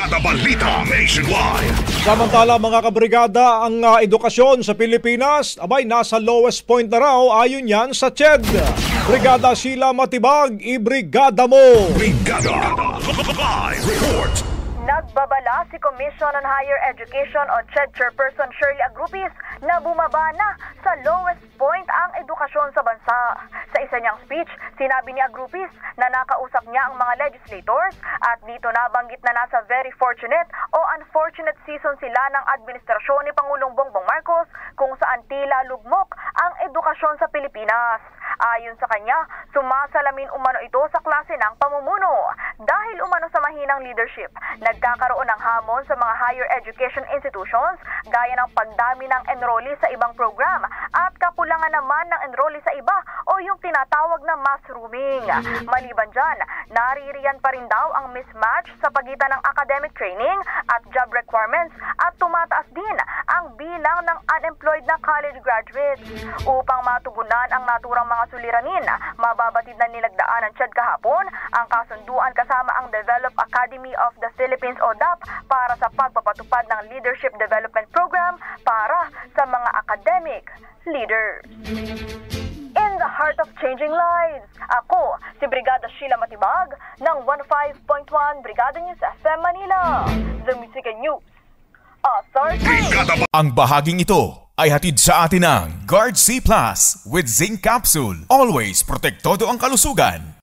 Brigada Balita Nationwide. Samantala mga kabrigada, ang edukasyon sa Pilipinas abay nasa lowest point na raw ayon yan sa CHED. Brigada Sheila Matibag, ibrigada mo! Brigada Live Report. Nagbabala si Commission on Higher Education o CHED Chairperson Shirley Agrupis na bumaba na sa lowest point ang edukasyon sa bansa. Sa isa niyang speech, sinabi ni Agrupis na nakausap niya ang mga legislators at dito nabanggit na nasa very fortunate o unfortunate season sila ng administrasyon ni Pangulong Bongbong Marcos kung saan tila lugmok ang edukasyon sa Pilipinas. Ayon sa kanya, sumasalamin umano ito sa klase ng pamumuno. Dahil umano sa mahinang leadership, nagkakaroon ng hamon sa mga higher education institutions gaya ng pagdami ng enrollee sa ibang program at kakulangan naman ng enrollee sa iba o yung tinatawag na mass rooming. Maliban dyan, naririyan pa rin daw ang mismatch sa pagitan ng academic training at job requirements at tumataas din ang bilang ng unemployed na college graduates. Upang matugunan ang naturang mga suliranin, mababatid na nilagdaan ng CHED kahapon ang kasunduan kasama ang Develop Academy of the Philippines o DAP para sa pagpapatupad ng Leadership Development Program para sa mga academic leaders. In the heart of changing lives, ako si Brigada Sheila Matibag ng 15.1 Brigada News FM Manila, The Music and News Authority. Ang bahaging ito ay hatid sa atin ng Guard C Plus with Zinc Capsule. Always protektado ang kalusugan.